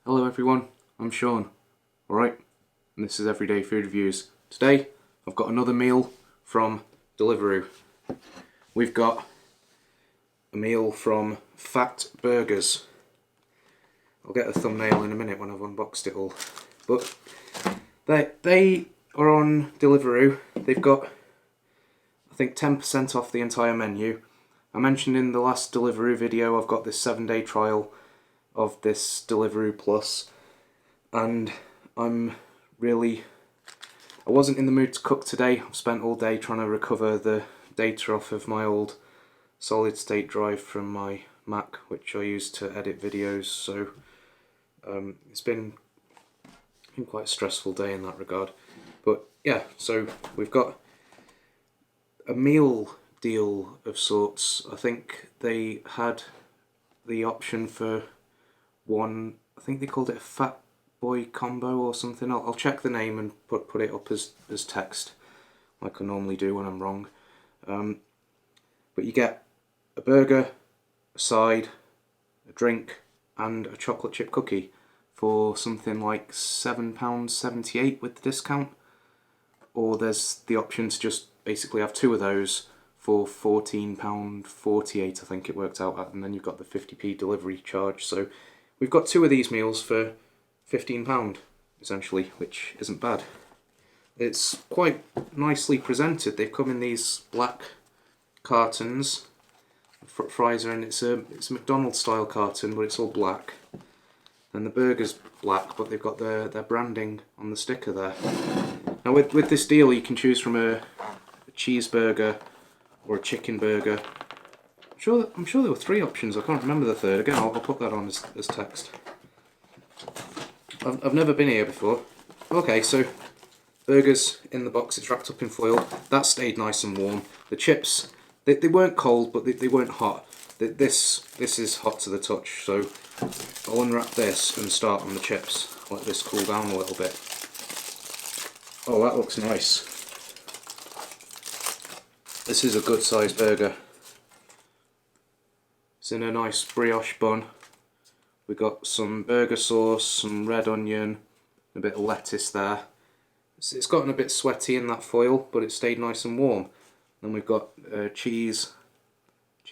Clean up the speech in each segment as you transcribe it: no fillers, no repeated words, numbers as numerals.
Hello everyone, I'm Sean, alright, and this is Everyday Food Reviews. Today, I've got another meal from Deliveroo. We've got a meal from Fat Burgers. I'll get a thumbnail in a minute when I've unboxed it all. But they are on Deliveroo. They've got, I think, 10% off the entire menu. I mentioned in the last Deliveroo video I've got this 7-day trial of this Deliveroo Plus, and I wasn't in the mood to cook today. I've spent all day trying to recover the data off of my old solid state drive from my Mac, which I use to edit videos, so it's been quite a stressful day in that regard. But yeah, so we've got a meal deal of sorts. I think they had the option for one, I think they called it a Fat Boy Combo or something. I'll check the name and put it up as text, like I normally do when I'm wrong. But you get a burger, a side, a drink, and a chocolate chip cookie for something like £7.78 with the discount. Or there's the option to just basically have two of those for £14.48, I think it worked out at, and then you've got the 50p delivery charge. So we've got two of these meals for £15, essentially, which isn't bad. It's quite nicely presented. They've come in these black cartons. Fries are in, it's a McDonald's style carton, but it's all black. And the burger's black, but they've got their branding on the sticker there. Now with this deal, you can choose from a cheeseburger or a chicken burger. I'm sure there were three options. I can't remember the third. Again, I'll put that on as text. I've never been here before. Okay, so burgers in the box. It's wrapped up in foil. That stayed nice and warm. The chips, they weren't cold, but they weren't hot. This is hot to the touch. So I'll unwrap this and start on the chips. Let this cool down a little bit. Oh, that looks nice. This is a good sized burger. It's in a nice brioche bun. We've got some burger sauce, some red onion, a bit of lettuce there. It's gotten a bit sweaty in that foil, but it stayed nice and warm. Then we've got cheese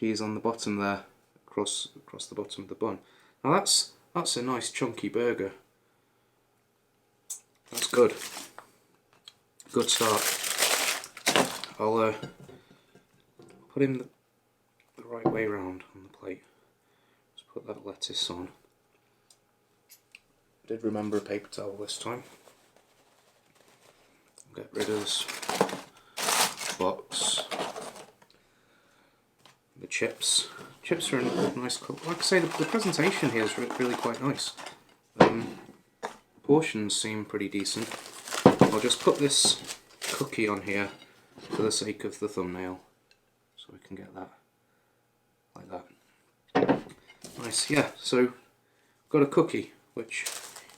on the bottom there, across the bottom of the bun. Now that's a nice chunky burger. That's good. Good start. I'll put him the right way round on the plate. Just put that lettuce on. I did remember a paper towel this time. Get rid of this box. The chips. Chips are in a nice colour. Like I say, the presentation here is really quite nice. Portions seem pretty decent. I'll just put this cookie on here for the sake of the thumbnail, so we can get that like that. Nice, yeah. So got a cookie, which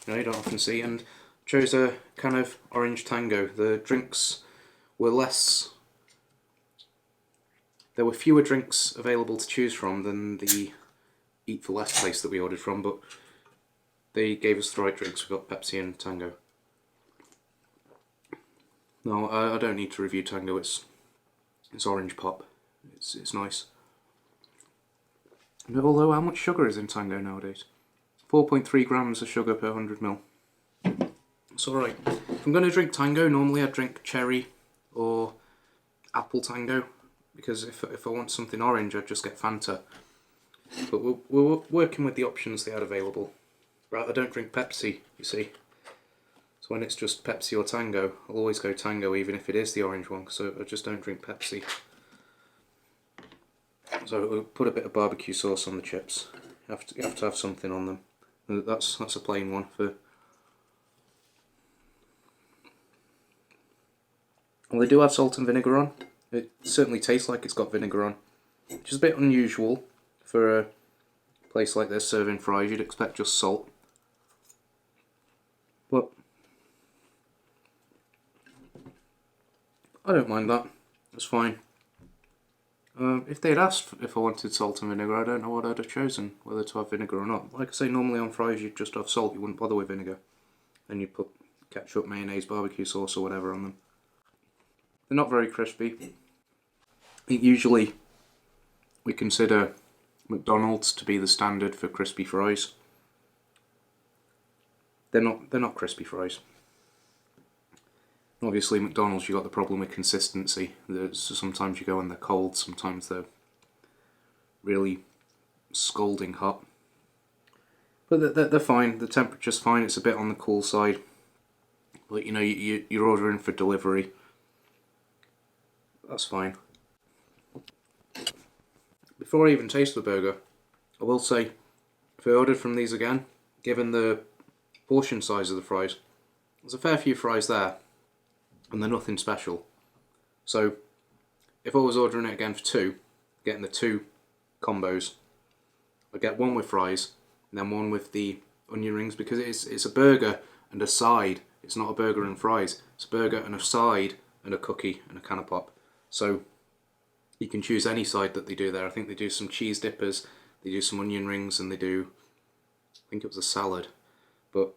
you don't often see, and chose a kind of orange tango. The drinks were less. There were fewer drinks available to choose from than the Eat4Less place that we ordered from, but they gave us the right drinks. We got Pepsi and Tango. No, I don't need to review Tango. It's orange pop. It's nice. And although how much sugar is in Tango nowadays? 4.3 grams of sugar per 100 ml. It's alright. If I'm going to drink Tango, normally I'd drink cherry or apple Tango, because if I want something orange, I'd just get Fanta. But we're working with the options they had available. Right, I don't drink Pepsi, you see. So when it's just Pepsi or Tango, I'll always go Tango, even if it is the orange one, so I just don't drink Pepsi. So we'll put a bit of barbecue sauce on the chips. You have to have something on them. That's a plain one. Well, they do have salt and vinegar on. It certainly tastes like it's got vinegar on, which is a bit unusual for a place like this serving fries. You'd expect just salt. But I don't mind that. It's fine. If they'd asked if I wanted salt and vinegar, I don't know what I'd have chosen, whether to have vinegar or not. Like I say, normally on fries you'd just have salt, you wouldn't bother with vinegar. Then you put ketchup, mayonnaise, barbecue sauce or whatever on them. They're not very crispy. I think usually we consider McDonald's to be the standard for crispy fries. They're not crispy fries. Obviously McDonald's, you got the problem with consistency. Sometimes you go and they're cold, sometimes they're really scalding hot. But they're fine, the temperature's fine, it's a bit on the cool side. But you know, you're ordering for delivery. That's fine. Before I even taste the burger, I will say, if I ordered from these again, given the portion size of the fries, there's a fair few fries there, and they're nothing special. So, if I was ordering it again for two, getting the two combos, I'd get one with fries, and then one with the onion rings, because it's a burger and a side. It's not a burger and fries. It's a burger and a side and a cookie and a can of pop. So you can choose any side that they do there. I think they do some cheese dippers, they do some onion rings, and they do, I think it was a salad. But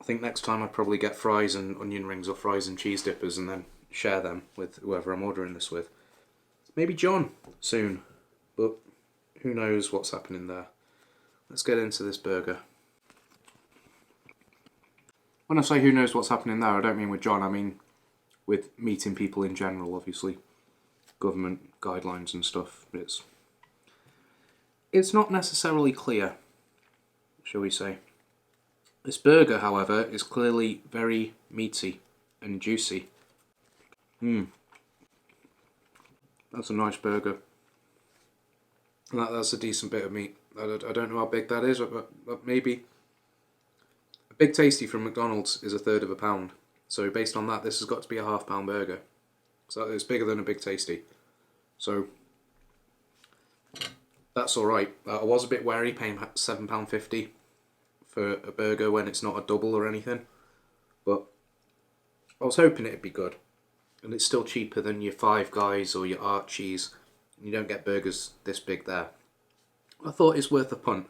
I think next time I'd probably get fries and onion rings or fries and cheese dippers and then share them with whoever I'm ordering this with. Maybe John soon, but who knows what's happening there. Let's get into this burger. When I say who knows what's happening there, I don't mean with John, I mean with meeting people in general, obviously. Government guidelines and stuff. It's not necessarily clear, shall we say. This burger, however, is clearly very meaty and juicy. That's a nice burger. That's a decent bit of meat. I don't know how big that is, but maybe. A Big Tasty from McDonald's is 1/3 of a pound. So based on that, this has got to be a half-pound burger. So it's bigger than a Big Tasty. So that's alright. I was a bit wary paying £7.50 for a burger when it's not a double or anything. But I was hoping it'd be good. And it's still cheaper than your Five Guys or your Archie's. You don't get burgers this big there. I thought it's worth a punt.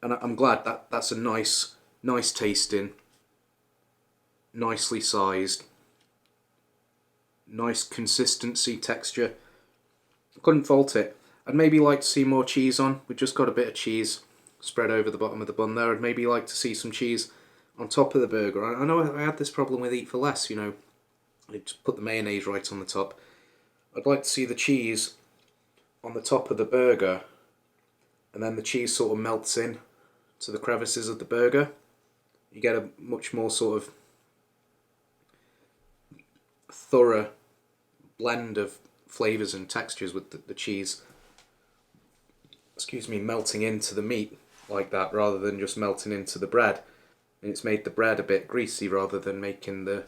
And I'm glad that's a nice tasting, nicely sized, nice consistency, texture. I couldn't fault it. I'd maybe like to see more cheese on. We just got a bit of cheese spread over the bottom of the bun there. I'd maybe like to see some cheese on top of the burger. I know I had this problem with Eat4Less, you know. I just put the mayonnaise right on the top. I'd like to see the cheese on the top of the burger, and then the cheese sort of melts in to the crevices of the burger. You get a much more sort of thorough blend of flavours and textures with the cheese, melting into the meat like that, rather than just melting into the bread. And it's made the bread a bit greasy rather than making the...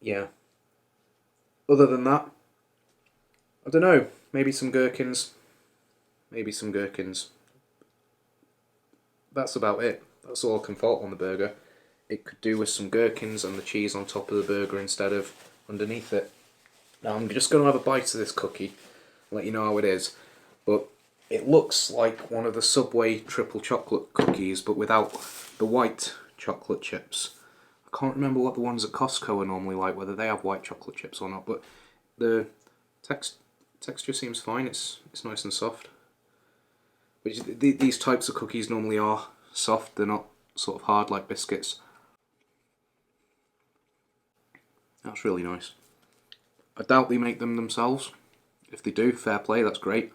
Yeah. Other than that, I don't know, maybe some gherkins. That's about it. That's all I can fault on the burger. It could do with some gherkins and the cheese on top of the burger instead of underneath it. Now I'm just going to have a bite of this cookie, let you know how it is. But it looks like one of the Subway triple chocolate cookies, but without the white chocolate chips. I can't remember what the ones at Costco are normally like, whether they have white chocolate chips or not, but the texture seems fine. It's nice and soft. But these types of cookies normally are soft, they're not sort of hard like biscuits. That's really nice. I doubt they make them themselves. If they do, fair play, that's great.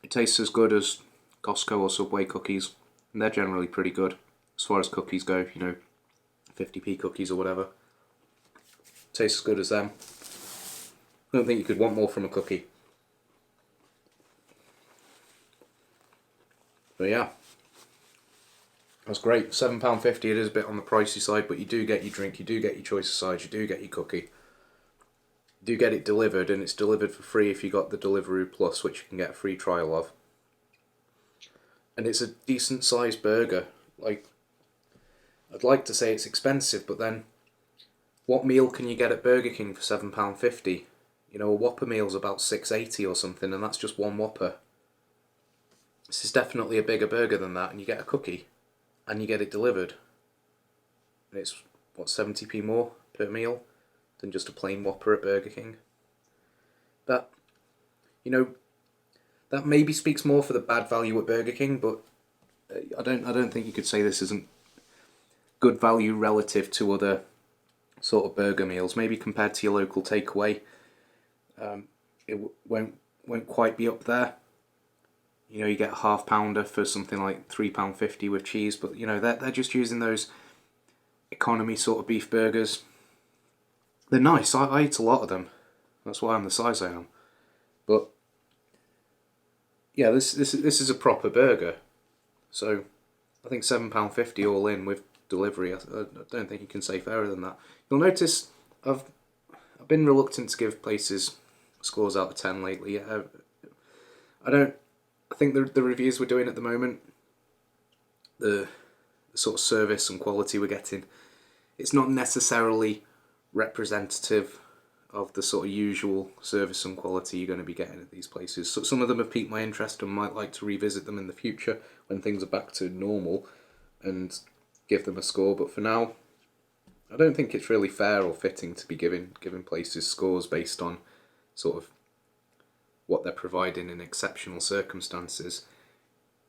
It tastes as good as Costco or Subway cookies, and they're generally pretty good as far as cookies go, you know, 50p cookies or whatever. Tastes as good as them. I don't think you could want more from a cookie. But yeah, that's great. £7.50, it is a bit on the pricey side, but you do get your drink, you do get your choice of sides, you do get your cookie. You do get it delivered, and it's delivered for free if you got the Deliveroo Plus, which you can get a free trial of. And it's a decent sized burger. Like, I'd like to say it's expensive, but then what meal can you get at Burger King for £7.50? You know, a Whopper meal's about £6.80 or something, and that's just one Whopper. This is definitely a bigger burger than that, and you get a cookie, and you get it delivered. And it's, what, 70p more per meal than just a plain Whopper at Burger King. That, you know, that maybe speaks more for the bad value at Burger King, but I don't think you could say this isn't good value relative to other sort of burger meals. Maybe compared to your local takeaway, it won't quite be up there. You know, you get a half pounder for something like £3.50 with cheese, but you know they're just using those economy sort of beef burgers. They're nice. I eat a lot of them. That's why I'm the size I am. But yeah, this is a proper burger. So I think £7.50 all in with delivery. I don't think you can say fairer than that. You'll notice I've been reluctant to give places scores out of 10 lately. I think the reviews we're doing at the moment, the sort of service and quality we're getting, it's not necessarily representative of the sort of usual service and quality you're going to be getting at these places. So some of them have piqued my interest and might like to revisit them in the future when things are back to normal and give them a score. But for now, I don't think it's really fair or fitting to be giving places scores based on sort of what they're providing in exceptional circumstances.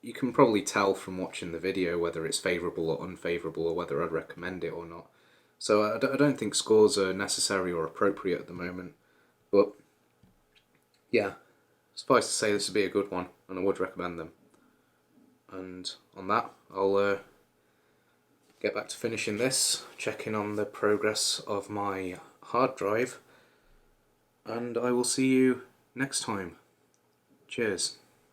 You can probably tell from watching the video whether it's favourable or unfavourable, or whether I'd recommend it or not. So I don't think scores are necessary or appropriate at the moment. But yeah, suffice to say this would be a good one, and I would recommend them. And on that, I'll get back to finishing this, checking on the progress of my hard drive, and I will see you next time. Cheers.